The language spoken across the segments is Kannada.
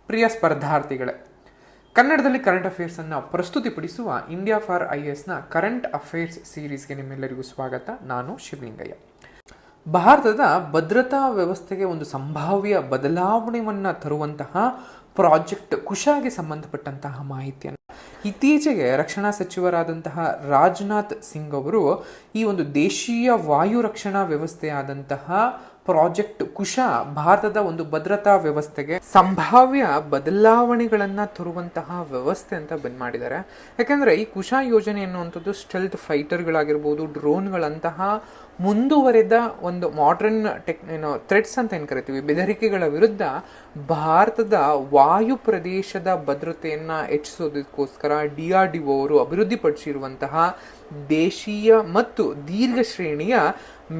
ಪ್ರಿಯ ಸ್ಪರ್ಧಾರ್ಥಿಗಳೇ, ಕನ್ನಡದಲ್ಲಿ ಕರೆಂಟ್ ಅಫೇರ್ಸನ್ನು ಪ್ರಸ್ತುತಿಪಡಿಸುವ ಇಂಡಿಯಾ ಫಾರ್ IASನ ಕರೆಂಟ್ ಅಫೇರ್ಸ್ ಸೀರೀಸ್ಗೆ ನಿಮ್ಮೆಲ್ಲರಿಗೂ ಸ್ವಾಗತ. ನಾನು ಶಿವಲಿಂಗಯ್ಯ. ಭಾರತದ ಭದ್ರತಾ ವ್ಯವಸ್ಥೆಗೆ ಒಂದು ಸಂಭಾವ್ಯ ಬದಲಾವಣೆಯನ್ನು ತರುವಂತಹ ಪ್ರಾಜೆಕ್ಟ್ ಕುಶಾಗೆ ಸಂಬಂಧಪಟ್ಟಂತಹ ಮಾಹಿತಿಯನ್ನು ಇತ್ತೀಚೆಗೆ ರಕ್ಷಣಾ ಸಚಿವರಾದಂತಹ ರಾಜನಾಥ್ ಸಿಂಗ್ ಅವರು ಈ ಒಂದು ದೇಶೀಯ ವಾಯು ರಕ್ಷಣಾ ವ್ಯವಸ್ಥೆಯಾದಂತಹ ಪ್ರಾಜೆಕ್ಟ್ ಕುಶ ಭಾರತದ ಒಂದು ಭದ್ರತಾ ವ್ಯವಸ್ಥೆಗೆ ಸಂಭಾವ್ಯ ಬದಲಾವಣೆಗಳನ್ನ ತರುವಂತಹ ವ್ಯವಸ್ಥೆ ಅಂತ ಬಂದ್ ಮಾಡಿದ್ದಾರೆ. ಯಾಕಂದ್ರೆ ಈ ಕುಶ ಯೋಜನೆ ಎನ್ನುವಂಥದ್ದು ಸ್ಟೆಲ್ತ್ ಫೈಟರ್ಗಳಾಗಿರ್ಬೋದು, ಡ್ರೋನ್ಗಳಂತಹ ಮುಂದುವರೆದ ಒಂದು ಮಾಡರ್ನ್ ಥ್ರೆಟ್ಸ್ ಅಂತ ಏನು ಕರಿತೀವಿ, ಬೆದರಿಕೆಗಳ ವಿರುದ್ಧ ಭಾರತದ ವಾಯು ಪ್ರದೇಶದ ಭದ್ರತೆಯನ್ನ ಹೆಚ್ಚಿಸೋದಕ್ಕೋಸ್ಕರ DRDO ಅವರು ಅಭಿವೃದ್ಧಿಪಡಿಸಿರುವಂತಹ ದೇಶೀಯ ಮತ್ತು ದೀರ್ಘ ಶ್ರೇಣಿಯ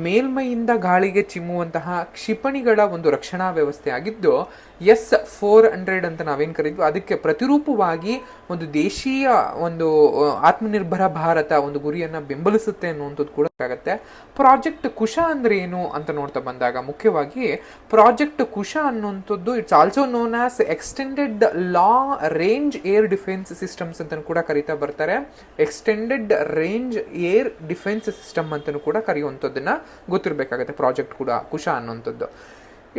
ಮೇಲ್ಮೈಯಿಂದ ಗಾಳಿಗೆ ಚಿಮ್ಮುವಂತಹ ಕ್ಷಿಪಣಿಗಳ ಒಂದು ರಕ್ಷಣಾ ವ್ಯವಸ್ಥೆ ಆಗಿದ್ದು S-400 ಅಂತ ನಾವೇನು ಕರೀತೀವಿ, ಅದಕ್ಕೆ ಪ್ರತಿರೂಪವಾಗಿ ಒಂದು ದೇಶೀಯ ಒಂದು ಆತ್ಮನಿರ್ಭರ ಭಾರತ ಒಂದು ಗುರಿಯನ್ನ ಬೆಂಬಲಿಸುತ್ತೆ ಅನ್ನುವಂಥದ್ದು ಕೂಡ ಆಗುತ್ತೆ. ಪ್ರಾಜೆಕ್ಟ್ ಕುಶ ಅಂದ್ರೆ ಏನು ಅಂತ ನೋಡ್ತಾ ಬಂದಾಗ ಮುಖ್ಯವಾಗಿ ಪ್ರಾಜೆಕ್ಟ್ ಕುಶ ಅನ್ನುವಂಥದ್ದು it's also known as extended range air defence systems ಅಂತ ಕೂಡ ಕರೀತಾ ಬರ್ತಾರೆ. Extended range air defence system ಅಂತಲೂ ಕೂಡ ಕರೆಯುವಂಥದ್ದನ್ನ ಗೊತ್ತಿರಬೇಕಾಗುತ್ತೆ. ಪ್ರಾಜೆಕ್ಟ್ ಕೂಡ ಕುಶ ಅನ್ನುವಂಥದ್ದು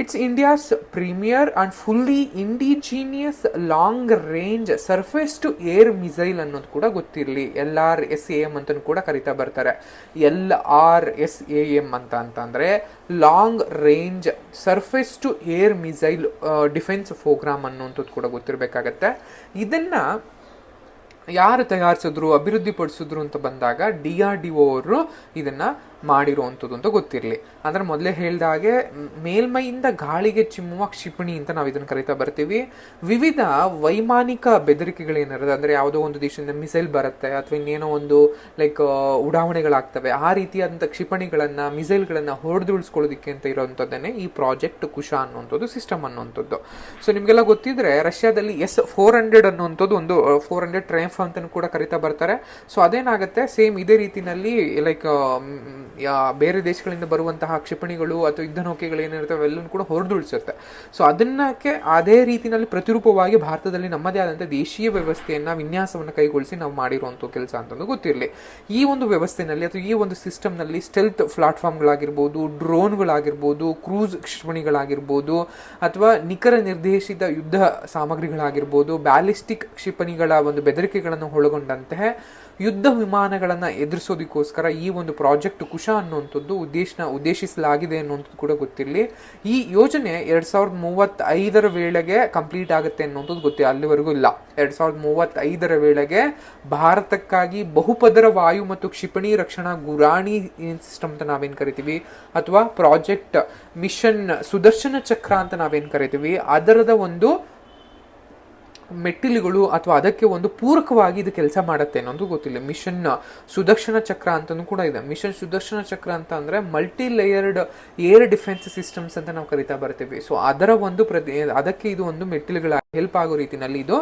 it's India's premier and fully indigenous long range surface to air missile ಅನ್ನೋದು ಕೂಡ ಗೊತ್ತಿರಲಿ. LRSAM ಅಂತಲೂ ಕೂಡ ಕರಿತಾ ಬರ್ತಾರೆ. LRSAM ಅಂತಂದ್ರೆ long range surface to air missile defence programme ಅನ್ನುವಂಥದ್ದು ಕೂಡ ಗೊತ್ತಿರಬೇಕಾಗತ್ತೆ. ಇದನ್ನ ಯಾರು ತಯಾರಿಸಿದ್ರು, ಅಭಿವೃದ್ಧಿಪಡಿಸಿದ್ರು ಅಂತ ಬಂದಾಗ DRDO ಅವರು ಇದನ್ನ ಮಾಡಿರುವಂಥದ್ದು ಅಂತ ಗೊತ್ತಿರಲಿ. ಅಂದ್ರೆ ಮೊದಲೇ ಹೇಳಿದ ಹಾಗೆ ಮೇಲ್ಮೈಯಿಂದ ಗಾಳಿಗೆ ಚಿಮ್ಮುವ ಕ್ಷಿಪಣಿ ಅಂತ ನಾವು ಇದನ್ನು ಕರಿತಾ ಬರ್ತೀವಿ. ವಿವಿಧ ವೈಮಾನಿಕ ಬೆದರಿಕೆಗಳೇನಿರುತ್ತೆ, ಅಂದ್ರೆ ಯಾವುದೋ ಒಂದು ದೇಶದಿಂದ ಮಿಸೈಲ್ ಬರುತ್ತೆ ಅಥವಾ ಇನ್ನೇನೋ ಒಂದು ಲೈಕ್ ಉಡಾವಣೆಗಳಾಗ್ತವೆ, ಆ ರೀತಿಯಾದಂಥ ಕ್ಷಿಪಣಿಗಳನ್ನ ಮಿಸೈಲ್ಗಳನ್ನ ಹೊಡೆದುಳಿಸ್ಕೊಳ್ಳೋದಕ್ಕೆ ಅಂತ ಇರೋವಂಥದ್ದನ್ನೇ ಈ ಪ್ರಾಜೆಕ್ಟ್ ಕುಶ ಅನ್ನುವಂಥದ್ದು ಸಿಸ್ಟಮ್ ಅನ್ನುವಂಥದ್ದು. ಸೊ ನಿಮಗೆಲ್ಲ ಗೊತ್ತಿದ್ರೆ ರಷ್ಯಾದಲ್ಲಿ S-400 ಅನ್ನುವಂಥದ್ದು ಒಂದು 400 ಟ್ರಯಂಫ್ ಅಂತಲೂ ಕೂಡ ಕರಿತಾ ಬರ್ತಾರೆ. ಸೊ ಅದೇನಾಗುತ್ತೆ, ಸೇಮ್ ಇದೇ ರೀತಿನಲ್ಲಿ ಲೈಕ್ ಬೇರೆ ದೇಶಗಳಿಂದ ಬರುವಂತಹ ಕ್ಷಿಪಣಿಗಳು ಅಥವಾ ಯುದ್ಧ ನೌಕೆಗಳು ಏನಿರ್ತವೆ ಅವೆಲ್ಲೂ ಕೂಡ ಹೊರದುಳಿಸುತ್ತೆ. ಸೊ ಅದನ್ನಕ್ಕೆ ಅದೇ ರೀತಿಯಲ್ಲಿ ಪ್ರತಿರೂಪವಾಗಿ ಭಾರತದಲ್ಲಿ ನಮ್ಮದೇ ಆದಂಥ ದೇಶೀಯ ವ್ಯವಸ್ಥೆಯನ್ನ ವಿನ್ಯಾಸವನ್ನು ಕೈಗೊಳಿಸಿ ನಾವು ಮಾಡಿರುವಂಥ ಕೆಲಸ ಅಂತಂದು ಗೊತ್ತಿರಲಿ. ಈ ಒಂದು ವ್ಯವಸ್ಥೆನಲ್ಲಿ ಅಥವಾ ಈ ಒಂದು ಸಿಸ್ಟಮ್ನಲ್ಲಿ ಸ್ಟೆಲ್ತ್ ಪ್ಲಾಟ್ಫಾರ್ಮ್ಗಳಾಗಿರ್ಬೋದು, ಡ್ರೋನ್ಗಳಾಗಿರ್ಬೋದು, ಕ್ರೂಸ್ ಕ್ಷಿಪಣಿಗಳಾಗಿರ್ಬೋದು ಅಥವಾ ನಿಖರ ನಿರ್ದೇಶಿತ ಯುದ್ಧ ಸಾಮಗ್ರಿಗಳಾಗಿರ್ಬೋದು, ಬ್ಯಾಲಿಸ್ಟಿಕ್ ಕ್ಷಿಪಣಿಗಳ ಒಂದು ಬೆದರಿಕೆಗಳನ್ನು ಒಳಗೊಂಡಂತೆ ಯುದ್ಧ ವಿಮಾನಗಳನ್ನ ಎದುರಿಸೋದಕ್ಕೋಸ್ಕರ ಈ ಒಂದು ಪ್ರಾಜೆಕ್ಟ್ ಕುಶ ಅನ್ನುವಂಥದ್ದು ಉದ್ದೇಶಿಸಲಾಗಿದೆ ಅನ್ನುವಂಥದ್ದು ಕೂಡ ಗೊತ್ತಿರಲಿ. ಈ ಯೋಜನೆ 2035 ವೇಳೆಗೆ ಕಂಪ್ಲೀಟ್ ಆಗುತ್ತೆ ಅನ್ನುವಂಥದ್ದು ಗೊತ್ತಿಲ್ಲ, ಅಲ್ಲಿವರೆಗೂ ಇಲ್ಲ. 2035 ವೇಳೆಗೆ ಭಾರತಕ್ಕಾಗಿ ಬಹುಪದರ ವಾಯು ಮತ್ತು ಕ್ಷಿಪಣಿ ರಕ್ಷಣಾ ಗುರಾಣಿ ಸಿಸ್ಟಮ್ ಅಂತ ನಾವೇನ್ ಕರಿತೀವಿ ಅಥವಾ ಪ್ರಾಜೆಕ್ಟ್ ಮಿಷನ್ ಸುದರ್ಶನ ಚಕ್ರ ಅಂತ ನಾವೇನ್ ಕರಿತೀವಿ, ಅದರದ ಒಂದು ಮೆಟ್ಟಿಲುಗಳು ಅಥವಾ ಅದಕ್ಕೆ ಒಂದು ಪೂರಕವಾಗಿ ಇದು ಕೆಲಸ ಮಾಡುತ್ತೆ ಅನ್ನೋದು ಗೊತ್ತಿಲ್ಲ. ಮಿಷನ್ ಸುದರ್ಶನ ಚಕ್ರ ಅಂತಲೂ ಕೂಡ ಇದೆ. ಮಿಷನ್ ಸುದರ್ಶನ ಚಕ್ರ ಅಂತ ಅಂದ್ರೆ multi layered air defence systems ಅಂತ ನಾವು ಕರಿತಾ ಬರ್ತೀವಿ. ಸೊ ಅದರ ಒಂದು ಅದಕ್ಕೆ ಇದು ಒಂದು ಮೆಟ್ಟಿಲುಗಳ ಹೆಲ್ಪ್ ಆಗೋ ರೀತಿಯಲ್ಲಿ ಇದು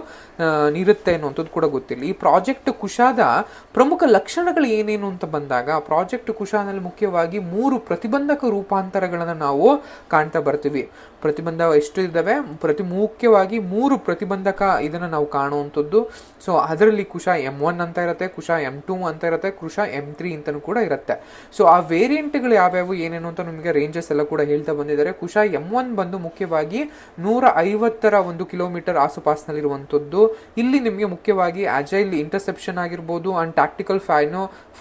ನೀಡುತ್ತೆ ಅನ್ನುವಂಥದ್ದು ಕೂಡ ಗೊತ್ತಿಲ್ಲ. ಈ ಪ್ರಾಜೆಕ್ಟ್ ಕುಶಾದ ಪ್ರಮುಖ ಲಕ್ಷಣಗಳು ಏನೇನು ಅಂತ ಬಂದಾಗ ಪ್ರಾಜೆಕ್ಟ್ ಕುಶಾನಲ್ಲಿ ಮುಖ್ಯವಾಗಿ 3 ಪ್ರತಿಬಂಧಕ ರೂಪಾಂತರಗಳನ್ನು ನಾವು ಕಾಣ್ತಾ ಬರ್ತೀವಿ. ಪ್ರತಿಬಂಧ ಎಷ್ಟು ಇದ್ದಾವೆ, ಮುಖ್ಯವಾಗಿ 3 ಪ್ರತಿಬಂಧಕ ಇದನ್ನ ನಾವು ಕಾಣುವಂಥದ್ದು. ಸೊ ಅದರಲ್ಲಿ ಕುಶ M1 ಅಂತ ಇರುತ್ತೆ, ಕುಶ M2 ಅಂತ ಇರುತ್ತೆ, ಕುಶ M3 ಅಂತಲೂ ಕೂಡ ಇರುತ್ತೆ. ಸೊ ಆ ವೇರಿಯಂಟ್ಗಳು ಯಾವ್ಯಾವು ಏನೇನು ಅಂತ ನಿಮಗೆ ರೇಂಜಸ್ ಎಲ್ಲ ಕೂಡ ಹೇಳ್ತಾ ಬಂದಿದ್ದಾರೆ. ಕುಶ M1 ಬಂದು ಮುಖ್ಯವಾಗಿ 150 ಒಂದು ಕಿಲೋಮೀಟರ್ ಆಸುಪಾಸಿನಲ್ಲಿರುವಂಥದ್ದು. ಇಲ್ಲಿ ನಿಮಗೆ ಮುಖ್ಯವಾಗಿ ಅಜೈಲ್ ಇಂಟರ್ಸೆಪ್ಷನ್ ಆಗಿರ್ಬೋದು ಅಂಡ್ ಟ್ಯಾಕ್ಟಿಕಲ್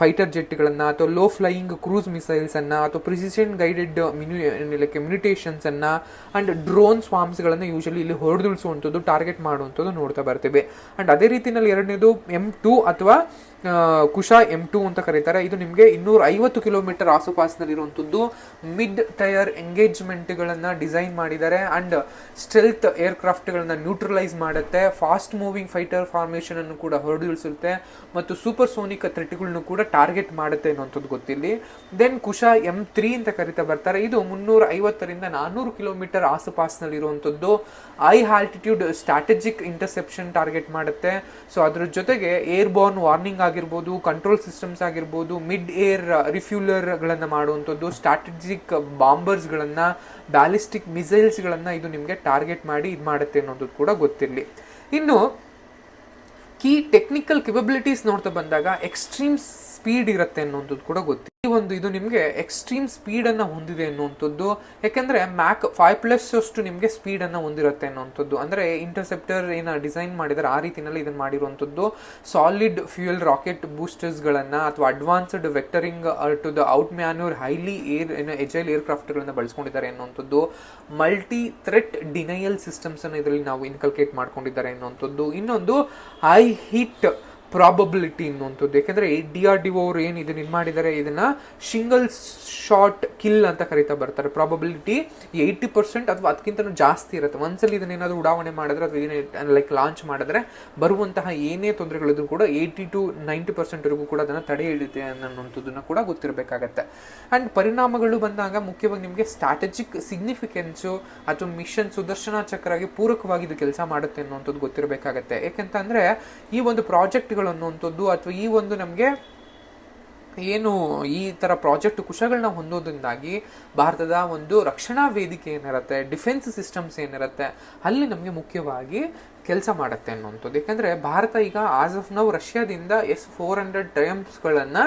ಫೈಟರ್ ಜೆಟ್ಗಳನ್ನ ಅಥವಾ ಲೋ ಫ್ಲೈಯಿಂಗ್ ಕ್ರೂಸ್ ಮಿಸೈಲ್ಸ್ ಅನ್ನ ಅಥವಾ ಪ್ರಿಸಿಷನ್ ಗೈಡೆಡ್ ಮ್ಯುನಿಟೇಷನ್ಸ್ ಅನ್ನ ಅಂಡ್ ಡ್ರೋನ್ ಸ್ವಾಮ್ಸ್ ಗಳನ್ನ ಯೂಶಲಿ ಇಲ್ಲಿ ಹೊಡೆದುಳಿಸುವಂಥದ್ದು, ಟಾರ್ಗೆಟ್ ಮಾಡುವಂಥದ್ದು ನೋಡ್ತಾ ಬರ್ತೀವಿ. ಅಂಡ್ ಅದೇ ರೀತಿಯಲ್ಲಿ ಎರಡನೇದು M2 ಅಥವಾ ಕುಶ M2 ಅಂತ ಕರೀತಾರೆ. ಇದು ನಿಮಗೆ 250 ಕಿಲೋಮೀಟರ್ ಆಸುಪಾಸಿನಲ್ಲಿರುವಂಥದ್ದು. ಮಿಡ್ ಟೈರ್ ಎಂಗೇಜ್ಮೆಂಟ್ ಗಳನ್ನ ಡಿಸೈನ್ ಮಾಡಿದ್ದಾರೆ ಅಂಡ್ ಸ್ಟೆಲ್ತ್ ಏರ್ಕ್ರಾಫ್ಟ್ ಗಳನ್ನ ನ್ಯೂಟ್ರಲೈಸ್ ಮಾಡುತ್ತೆ, ಫಾಸ್ಟ್ ಮೂವಿಂಗ್ ಫೈಟರ್ ಫಾರ್ಮೇಶನ್ ಅನ್ನು ಕೂಡ ಹೊರಡಿಳಿಸುತ್ತೆ ಮತ್ತು ಸೂಪರ್ ಸೋನಿಕ್ ಥ್ರೆಟ್ಗಳನ್ನು ಕೂಡ ಟಾರ್ಗೆಟ್ ಮಾಡುತ್ತೆ ಅನ್ನುವಂಥದ್ದು ಗೊತ್ತಿಲ್ಲ. ದೆನ್ ಕುಶ M3 ಅಂತ ಕರಿತಾ ಬರ್ತಾರೆ. ಇದು 350 400 ಕಿಲೋಮೀಟರ್ ಆಸುಪಾಸಿನಲ್ಲಿರುವಂಥದ್ದು. High altitude strategic interception target ಮಾಡುತ್ತೆ. ಸೊ ಅದ್ರ ಜೊತೆಗೆ ಏರ್ ಬೋರ್ನ್ ವಾರ್ನಿಂಗ್ ಆಗಿರ್ಬೋದು, ಕಂಟ್ರೋಲ್ ಸಿಸ್ಟಮ್ಸ್ ಆಗಿರ್ಬೋದು, ಮಿಡ್ ಏರ್ ರಿಫ್ಯೂಲರ್ಗಳನ್ನು ಮಾಡುವಂಥದ್ದು, ಸ್ಟ್ರಾಟಜಿಕ್ ಬಾಂಬರ್ಸ್ಗಳನ್ನು, ಬ್ಯಾಲಿಸ್ಟಿಕ್ ಮಿಸೈಲ್ಸ್ಗಳನ್ನು ಇದು ನಿಮಗೆ ಟಾರ್ಗೆಟ್ ಮಾಡಿ ಇದು ಮಾಡುತ್ತೆ ಅನ್ನೋದು ಕೂಡ ಗೊತ್ತಿರಲಿ. ಇನ್ನು ಕೀ ಟೆಕ್ನಿಕಲ್ ಕೆಪಬಿಲಿಟೀಸ್ ನೋಡ್ತಾ ಬಂದಾಗ ಎಕ್ಸ್ಟ್ರೀಮ್ ಸ್ಪೀಡ್ ಇರುತ್ತೆ ಅನ್ನೋದು ಕೂಡ ಗೊತ್ತಿದೆ. ಇದು ನಿಮಗೆ ಎಕ್ಸ್ಟ್ರೀಮ್ ಸ್ಪೀಡ್ ಅನ್ನ ಹೊಂದಿದೆ ಅನ್ನುವಂಥದ್ದು. ಯಾಕಂದ್ರೆ ಮ್ಯಾಕ್ 5+ ಅಷ್ಟು ನಿಮಗೆ ಸ್ಪೀಡ್ ಅನ್ನ ಹೊಂದಿರುತ್ತೆ ಅನ್ನುವಂಥದ್ದು. ಅಂದ್ರೆ ಇಂಟರ್ಸೆಪ್ಟರ್ ಏನ ಡಿಸೈನ್ ಮಾಡಿದರೆ ಆ ರೀತಿನಲ್ಲಿ ಇದನ್ನ ಮಾಡಿರುವಂಥದ್ದು. ಸಾಲಿಡ್ ಫ್ಯೂಯಲ್ ರಾಕೆಟ್ ಬೂಸ್ಟರ್ಸ್ ಗಳನ್ನ ಅಥವಾ advanced vectoring to the outmanoeuvre highly agile aircraft ಗಳನ್ನ ಬಳಸ್ಕೊಂಡಿದ್ದಾರೆ ಅನ್ನುವಂಥದ್ದು. ಮಲ್ಟಿ ಥ್ರೆಟ್ ಡಿನೈಯಲ್ ಸಿಸ್ಟಮ್ಸ್ ಅನ್ನು ಇದರಲ್ಲಿ ನಾವು ಇನ್ಕಲ್ಕೇಟ್ ಮಾಡ್ಕೊಂಡಿದ್ದಾರೆ ಅನ್ನುವಂಥದ್ದು. ಇನ್ನೊಂದು ಹೈ ಹಿಟ್ ಪ್ರಾಬಬಿಲಿಟಿ ಅನ್ನುವಂಥದ್ದು. ಯಾಕೆಂದ್ರೆ DRDO ಅವರು ಏನು ಇದನ್ನ ಮಾಡಿದ್ದಾರೆ, ಇದನ್ನ ಸಿಂಗಲ್ ಶಾಟ್ ಕಿಲ್ ಅಂತ ಕರೀತಾ ಬರ್ತಾರೆ. ಪ್ರಾಬಬಿಲಿಟಿ 80% ಅಥವಾ ಅದಕ್ಕಿಂತ ಜಾಸ್ತಿ ಇರುತ್ತೆ. ಒಂದ್ಸಲಿ ಇದನ್ನೇನಾದ್ರೂ ಉಡಾವಣೆ ಮಾಡಿದ್ರೆ ಅಥವಾ ಲೈಕ್ ಲಾಂಚ್ ಮಾಡಿದ್ರೆ ಬರುವಂತಹ ಏನೇ ತೊಂದರೆಗಳಿದ್ರು ಕೂಡ 80 to 90% ವರೆಗೂ ಕೂಡ ಅದನ್ನ ತಡೆ ಹಿಡಿಯುತ್ತೆ ಅನ್ನುವಂಥದ್ದನ್ನ ಕೂಡ ಗೊತ್ತಿರಬೇಕಾಗತ್ತೆ. ಅಂಡ್ ಪರಿಣಾಮಗಳು ಬಂದಾಗ ಮುಖ್ಯವಾಗಿ ನಿಮಗೆ ಸ್ಟ್ರಾಟಜಿಕ್ ಸಿಗ್ನಿಫಿಕೆನ್ಸು ಅಥವಾ ಮಿಷನ್ ಸುದರ್ಶನ ಚಕ್ರಗೆ ಪೂರಕವಾಗಿ ಇದು ಕೆಲಸ ಮಾಡುತ್ತೆ ಅನ್ನುವಂಥದ್ದು ಗೊತ್ತಿರಬೇಕಾಗತ್ತೆ. ಯಾಕಂತಂದ್ರೆ ಈ ಒಂದು ಪ್ರಾಜೆಕ್ಟ್ಗಳು ಅನ್ನುವಂಥದ್ದು ಅಥವಾ ಈ ಒಂದು ನಮಗೆ ಏನು ಈ ತರ ಪ್ರಾಜೆಕ್ಟ್ ಕುಶಗಳನ್ನ ಹೊಂದೋದ್ರಿಂದಾಗಿ ಭಾರತದ ಒಂದು ರಕ್ಷಣಾ ವೇದಿಕೆ ಏನಿರುತ್ತೆ, ಡಿಫೆನ್ಸ್ ಸಿಸ್ಟಮ್ಸ್ ಏನಿರುತ್ತೆ, ಅಲ್ಲಿ ನಮಗೆ ಮುಖ್ಯವಾಗಿ ಕೆಲಸ ಮಾಡುತ್ತೆ ಅನ್ನುವಂಥದ್ದು. ಯಾಕಂದ್ರೆ ಭಾರತ ಈಗ ಆಸ್ ಆಫ್ ನೌ ರಷ್ಯಾದಿಂದ S-400 ಟ್ರಯಂಪ್ಸ್ಗಳನ್ನ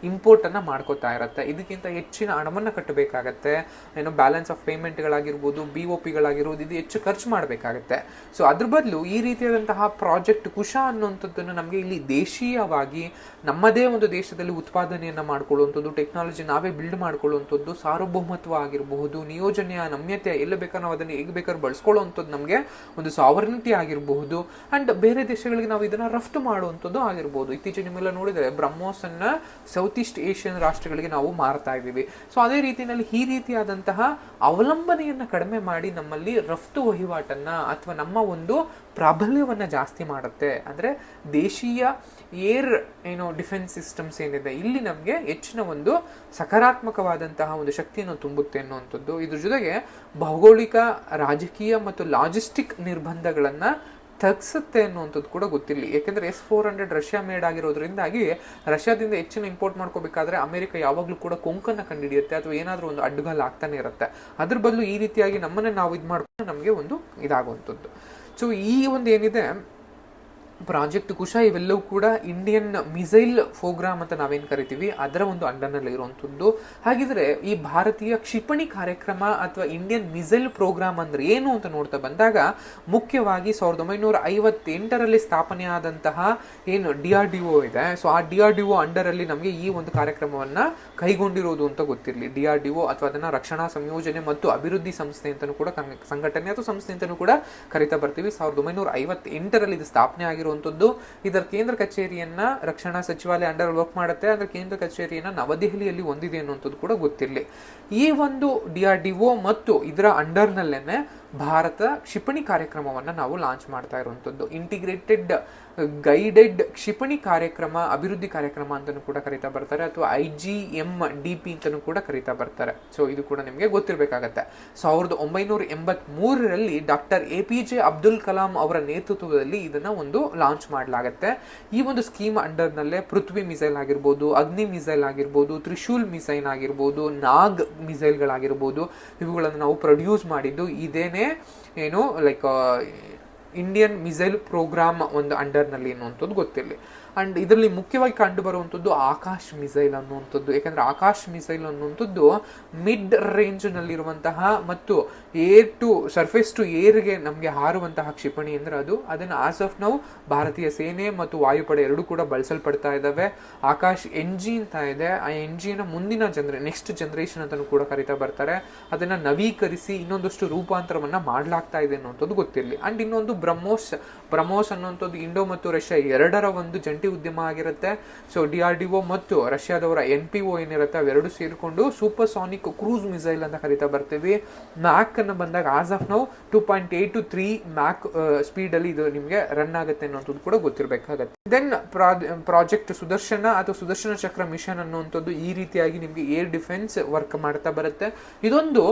ಇಂಪೋರ್ಟ್ ಅನ್ನ ಮಾಡ್ಕೋತಾ ಇರುತ್ತೆ. ಇದಕ್ಕಿಂತ ಹೆಚ್ಚಿನ ಹಣವನ್ನ ಕಟ್ಟಬೇಕಾಗತ್ತೆ. ಏನೋ ಬ್ಯಾಲೆನ್ಸ್ ಆಫ್ ಪೇಮೆಂಟ್ಗಳಾಗಿರ್ಬೋದು, BOPಗಳಾಗಿರ್ಬೋದು, ಇದು ಹೆಚ್ಚು ಖರ್ಚು ಮಾಡಬೇಕಾಗತ್ತೆ. ಸೊ ಅದ್ರ ಬದಲು ಈ ರೀತಿಯಾದಂತಹ ಪ್ರಾಜೆಕ್ಟ್ ಕುಶ ಅನ್ನುವಂಥದ್ದನ್ನು ನಮಗೆ ಇಲ್ಲಿ ದೇಶೀಯವಾಗಿ ನಮ್ಮದೇ ಒಂದು ದೇಶದಲ್ಲಿ ಉತ್ಪಾದನೆಯನ್ನ ಮಾಡ್ಕೊಳ್ಳುವಂಥದ್ದು, ಟೆಕ್ನಾಲಜಿ ನಾವೇ ಬಿಲ್ಡ್ ಮಾಡ್ಕೊಳ್ಳುವಂಥದ್ದು, ಸಾರ್ವಭೌಮತ್ವ ಆಗಿರಬಹುದು, ನಿಯೋಜನೆಯ ನಮ್ಯತೆ ಎಲ್ಲ ಬೇಕಾದ್ರೂ ನಾವು ಅದನ್ನು ಹೇಗೆ ಬೇಕಾದ್ರೂ ಬಳಸ್ಕೊಳ್ಳುವಂಥದ್ದು, ನಮಗೆ ಒಂದು ಸಾವರ್ನಿಟಿ ಆಗಿರಬಹುದು, ಅಂಡ್ ಬೇರೆ ದೇಶಗಳಿಗೆ ನಾವು ಇದನ್ನ ರಫ್ತು ಮಾಡುವಂಥದ್ದು ಆಗಿರ್ಬೋದು. ಇತ್ತೀಚೆಗೆ ನಿಮ್ಮೆಲ್ಲ ನೋಡಿದರೆ ಬ್ರಹ್ಮೋಸ್ ಅನ್ನ ಸೌತ್ ಈಸ್ಟ್ ಏಷ್ಯನ್ ರಾಷ್ಟ್ರಗಳಿಗೆ ನಾವು ಮಾರ್ತಾ ಇದ್ದೀವಿ. ಸೊ ಅದೇ ರೀತಿಯಲ್ಲಿ ಈ ರೀತಿಯಾದಂತಹ ಅವಲಂಬನೆಯನ್ನ ಕಡಿಮೆ ಮಾಡಿ ನಮ್ಮಲ್ಲಿ ರಫ್ತು ವಹಿವಾಟನ್ನ ಅಥವಾ ನಮ್ಮ ಒಂದು ಪ್ರಾಬಲ್ಯವನ್ನ ಜಾಸ್ತಿ ಮಾಡುತ್ತೆ. ಅಂದ್ರೆ ದೇಶೀಯ ಏರ್ ಡಿಫೆನ್ಸ್ ಸಿಸ್ಟಮ್ಸ್ ಏನಿದೆ ಇಲ್ಲಿ ನಮಗೆ ಹೆಚ್ಚಿನ ಒಂದು ಸಕಾರಾತ್ಮಕವಾದಂತಹ ಒಂದು ಶಕ್ತಿಯನ್ನು ತುಂಬುತ್ತೆ ಅನ್ನುವಂಥದ್ದು. ಇದ್ರ ಜೊತೆಗೆ ಭೌಗೋಳಿಕ, ರಾಜಕೀಯ ಮತ್ತು ಲಾಜಿಸ್ಟಿಕ್ ನಿರ್ಬಂಧಗಳನ್ನ ತಗ್ಸುತ್ತೆ ಅನ್ನುವಂಥದ್ದು ಕೂಡ ಗೊತ್ತಿರಲಿ. ಯಾಕೆಂದ್ರೆ S-400 ರಷ್ಯಾ ಮೇಡ್ ಆಗಿರೋದ್ರಿಂದಾಗಿ ರಷ್ಯಾದಿಂದ ಹೆಚ್ಚಿನ ಇಂಪೋರ್ಟ್ ಮಾಡ್ಕೋಬೇಕಾದ್ರೆ ಅಮೆರಿಕ ಯಾವಾಗಲೂ ಕೂಡ ಕೊಂಕನ್ನ ಕಂಡುಹಿಡಿಯುತ್ತೆ ಅಥವಾ ಏನಾದ್ರೂ ಒಂದು ಅಡ್ಡಗಾಲ ಆಗ್ತಾನೆ ಇರುತ್ತೆ. ಅದ್ರ ಬದಲು ಈ ರೀತಿಯಾಗಿ ನಮ್ಮನ್ನ ನಾವು ಇದು ಮಾಡ್ಕೊಂಡು ನಮಗೆ ಒಂದು ಇದಾಗುವಂಥದ್ದು. ಸೊ ಈ ಒಂದು ಏನಿದೆ ಪ್ರಾಜೆಕ್ಟ್ ಕುಶ ಇವೆಲ್ಲವೂ ಕೂಡ ಇಂಡಿಯನ್ ಮಿಸೈಲ್ ಪ್ರೋಗ್ರಾಮ್ ಅಂತ ನಾವೇನು ಕರಿತೀವಿ ಅದರ ಒಂದು ಅಂಡರ್ನಲ್ಲಿ ಇರುವಂಥದ್ದು. ಹಾಗಿದ್ರೆ ಈ ಭಾರತೀಯ ಕ್ಷಿಪಣಿ ಕಾರ್ಯಕ್ರಮ ಅಥವಾ ಇಂಡಿಯನ್ ಮಿಸೈಲ್ ಪ್ರೋಗ್ರಾಮ್ ಅಂದ್ರೆ ಏನು ಅಂತ ನೋಡ್ತಾ ಬಂದಾಗ ಮುಖ್ಯವಾಗಿ 1958ರಲ್ಲಿ ಸ್ಥಾಪನೆಯಾದಂತಹ ಏನು DRDO ಇದೆ, ಸೊ ಆ DRDO ಅಂಡರ್ ಅಲ್ಲಿ ನಮಗೆ ಈ ಒಂದು ಕಾರ್ಯಕ್ರಮವನ್ನ ಕೈಗೊಂಡಿರೋದು ಅಂತ ಗೊತ್ತಿರಲಿ. DRDO ಅಥವಾ ಅದನ್ನ ರಕ್ಷಣಾ ಸಂಯೋಜನೆ ಮತ್ತು ಅಭಿವೃದ್ಧಿ ಸಂಸ್ಥೆ ಅಂತಲೂ ಕೂಡ ಸಂಘಟನೆ ಅಥವಾ ಸಂಸ್ಥೆ ಅಂತಲೂ ಕೂಡ ಕರಿತಾ ಬರ್ತೀವಿ. 1958ರಲ್ಲಿ ಇದು ಸ್ಥಾಪನೆ ಆಗಿರುವಂಥದ್ದು. ಇದರ ಕೇಂದ್ರ ಕಚೇರಿಯನ್ನ ರಕ್ಷಣಾ ಸಚಿವಾಲಯ ಅಂಡರ್ ವರ್ಕ್ ಮಾಡುತ್ತೆ. ಅದರ ಕೇಂದ್ರ ಕಚೇರಿಯನ್ನ ನವದೆಹಲಿಯಲ್ಲಿ ಹೊಂದಿದೆ ಅನ್ನುವಂಥದ್ದು ಕೂಡ ಗೊತ್ತಿರಲಿ. ಈ ಒಂದು DRDO ಮತ್ತು ಇದರ ಅಂಡರ್ನಲ್ಲೇನೆ ಭಾರತ ಕ್ಷಿಪಣಿ ಕಾರ್ಯಕ್ರಮವನ್ನ ನಾವು ಲಾಂಚ್ ಮಾಡ್ತಾ ಇರುವಂಥದ್ದು. ಇಂಟಿಗ್ರೇಟೆಡ್ ಗೈಡೆಡ್ ಕ್ಷಿಪಣಿ ಕಾರ್ಯಕ್ರಮ ಅಭಿವೃದ್ಧಿ ಕಾರ್ಯಕ್ರಮ ಅಂತಲೂ ಕೂಡ ಕರೀತಾ ಬರ್ತಾರೆ ಅಥವಾ IGMDP ಅಂತಲೂ ಕೂಡ ಕರೀತಾ ಬರ್ತಾರೆ. ಸೊ ಇದು ಕೂಡ ನಿಮಗೆ ಗೊತ್ತಿರಬೇಕಾಗತ್ತೆ. 1983ರಲ್ಲಿ ಡಾಕ್ಟರ್ APJ ಅಬ್ದುಲ್ ಕಲಾಂ ಅವರ ನೇತೃತ್ವದಲ್ಲಿ ಇದನ್ನ ಒಂದು ಲಾಂಚ್ ಮಾಡಲಾಗುತ್ತೆ. ಈ ಒಂದು ಸ್ಕೀಮ್ ಅಂಡರ್ನಲ್ಲೇ ಪೃಥ್ವಿ ಮಿಸೈಲ್ ಆಗಿರ್ಬೋದು, ಅಗ್ನಿ ಮಿಸೈಲ್ ಆಗಿರ್ಬೋದು, ತ್ರಿಶೂಲ್ ಮಿಸೈಲ್ ಆಗಿರ್ಬೋದು, ನಾಗ್ ಮಿಸೈಲ್ಗಳಾಗಿರ್ಬೋದು, ಇವುಗಳನ್ನು ನಾವು ಪ್ರೊಡ್ಯೂಸ್ ಮಾಡಿದ್ದು ಇದೇನೆ ಏನು ಲೈಕ್ ಇಂಡಿಯನ್ ಮಿಸೈಲ್ ಪ್ರೋಗ್ರಾಮ್ ಒಂದು ಅಂಡರ್ನಲ್ಲಿ ಅನ್ನುವಂಥದ್ದು ಗೊತ್ತಿರಲಿ. ಅಂಡ್ ಇದರಲ್ಲಿ ಮುಖ್ಯವಾಗಿ ಕಂಡು ಬರುವಂಥದ್ದು ಆಕಾಶ್ ಮಿಸೈಲ್ ಅನ್ನುವಂಥದ್ದು. ಯಾಕಂದ್ರೆ ಆಕಾಶ್ ಮಿಸೈಲ್ ಅನ್ನುವಂಥದ್ದು ಮಿಡ್ ರೇಂಜ್ ನಲ್ಲಿರುವಂತಹ ಮತ್ತು ಏರ್ ಟು ಸರ್ಫೇಸ್ ಟು ಏರ್ಗೆ ನಮಗೆ ಹಾರುವಂತಹ ಕ್ಷಿಪಣಿ ಅಂದ್ರೆ ಅದನ್ನು ಆಸ್ ಆಫ್ ನೌ ಭಾರತೀಯ ಸೇನೆ ಮತ್ತು ವಾಯುಪಡೆ ಎರಡೂ ಕೂಡ ಬಳಸಲ್ಪಡ್ತಾ ಇದ್ದಾವೆ. ಆಕಾಶ್ NG ಅಂತ ಇದೆ. ಆ NGನ ಮುಂದಿನ ನೆಕ್ಸ್ಟ್ ಜನರೇಷನ್ ಅಂತಲೂ ಕೂಡ ಕರೀತಾ ಬರ್ತಾರೆ. ಅದನ್ನ ನವೀಕರಿಸಿ ಇನ್ನೊಂದಷ್ಟು ರೂಪಾಂತರವನ್ನ ಮಾಡಲಾಗ್ತಾ ಇದೆ ಅನ್ನುವಂಥದ್ದು ಗೊತ್ತಿರಲಿ. ಅಂಡ್ ಇನ್ನೊಂದು ಬ್ರಹ್ಮೋಸ್ ಅನ್ನುವಂಥದ್ದು ಇಂಡೋ ಮತ್ತು ರಷ್ಯಾ ಎರಡರ ಒಂದು ಜಂಟಿ ಉದ್ಯಮ ಆಗಿರುತ್ತೆ. ಸೊ DRDO ಮತ್ತು ರಷ್ಯಾದವರ NPO ಏನಿರುತ್ತೆ ಅವೆರಡು ಸೇರಿಕೊಂಡು ಸೂಪರ್ ಸಾನಿಕ್ ಕ್ರೂಸ್ ಮಿಸೈಲ್ ಅಂತ ಕರೀತಾ ಬರ್ತೀವಿ. ಮ್ಯಾಕ್ ಅನ್ನು ಬಂದಾಗ as of now 2.8 to 3 mach speed ಅಲ್ಲಿ ಇದು ನಿಮಗೆ ರನ್ ಆಗುತ್ತೆ ಅನ್ನೋದು ಕೂಡ ಗೊತ್ತಿರಬೇಕಾಗತ್ತೆ. ದೆನ್ ಪ್ರಾಜೆಕ್ಟ್ ಸುದರ್ಶನ ಅಥವಾ ಸುದರ್ಶನ ಚಕ್ರ ಮಿಷನ್ ಅನ್ನುವಂಥದ್ದು ಈ ರೀತಿಯಾಗಿ ನಿಮಗೆ ಏರ್ ಡಿಫೆನ್ಸ್ ವರ್ಕ್ ಮಾಡ್ತಾ ಬರುತ್ತೆ. ಇದೊಂದು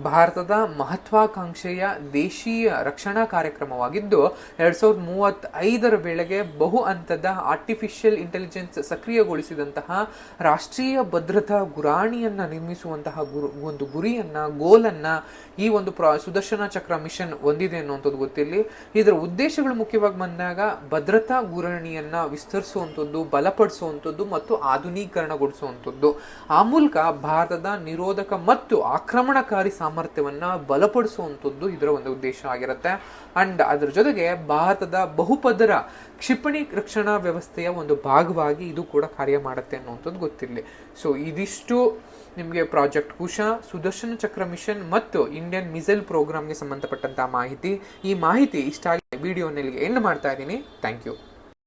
ಭಾರತದ ಮಹತ್ವಾಕಾಂಕ್ಷೆಯ ದೇಶೀಯ ರಕ್ಷಣಾ ಕಾರ್ಯಕ್ರಮವಾಗಿದ್ದು 2035ರ ವೇಳೆಗೆ ಬಹು ಹಂತದ ಆರ್ಟಿಫಿಷಿಯಲ್ ಇಂಟೆಲಿಜೆನ್ಸ್ ಸಕ್ರಿಯಗೊಳಿಸಿದಂತಹ ರಾಷ್ಟ್ರೀಯ ಭದ್ರತಾ ಗುರಾಣಿಯನ್ನ ನಿರ್ಮಿಸುವಂತಹ ಒಂದು ಗುರಿಯನ್ನ ಗೋಲನ್ನ ಈ ಒಂದು ಸುದರ್ಶನ ಚಕ್ರ ಮಿಷನ್ ಹೊಂದಿದೆ ಅನ್ನುವಂಥದ್ದು ಗೊತ್ತಿರಲಿ. ಇದರ ಉದ್ದೇಶಗಳು ಮುಖ್ಯವಾಗಿ ಬಂದಾಗ ಭದ್ರತಾ ಗುರಾಣಿಯನ್ನ ವಿಸ್ತರಿಸುವಂಥದ್ದು, ಬಲಪಡಿಸುವಂಥದ್ದು ಮತ್ತು ಆಧುನೀಕರಣಗೊಳಿಸುವಂಥದ್ದು. ಆ ಮೂಲಕ ಭಾರತದ ನಿರೋಧಕ ಮತ್ತು ಆಕ್ರಮಣಕಾರಿ ಸಾಮರ್ಥ್ಯವನ್ನ ಬಲಪಡಿಸುವಂಥದ್ದು ಇದರ ಒಂದು ಉದ್ದೇಶ ಆಗಿರುತ್ತೆ. ಅಂಡ್ ಅದರ ಜೊತೆಗೆ ಭಾರತದ ಬಹುಪದರ ಕ್ಷಿಪಣಿ ರಕ್ಷಣಾ ವ್ಯವಸ್ಥೆಯ ಒಂದು ಭಾಗವಾಗಿ ಇದು ಕೂಡ ಕಾರ್ಯ ಮಾಡುತ್ತೆ ಅನ್ನುವಂಥದ್ದು ಗೊತ್ತಿರಲಿ. ಸೊ ಇದಿಷ್ಟು ನಿಮಗೆ ಪ್ರಾಜೆಕ್ಟ್ ಕುಶ, ಸುದರ್ಶನ ಚಕ್ರ ಮಿಷನ್ ಮತ್ತು ಇಂಡಿಯನ್ ಮಿಸೈಲ್ ಪ್ರೋಗ್ರಾಮ್ಗೆ ಸಂಬಂಧಪಟ್ಟಂತಹ ಮಾಹಿತಿ. ಈ ಮಾಹಿತಿ ಇಷ್ಟ ಆಗಿ ವಿಡಿಯೋನಲ್ಲಿ ಎಂಡ್ ಮಾಡ್ತಾ ಇದ್ದೀನಿ. Thank you.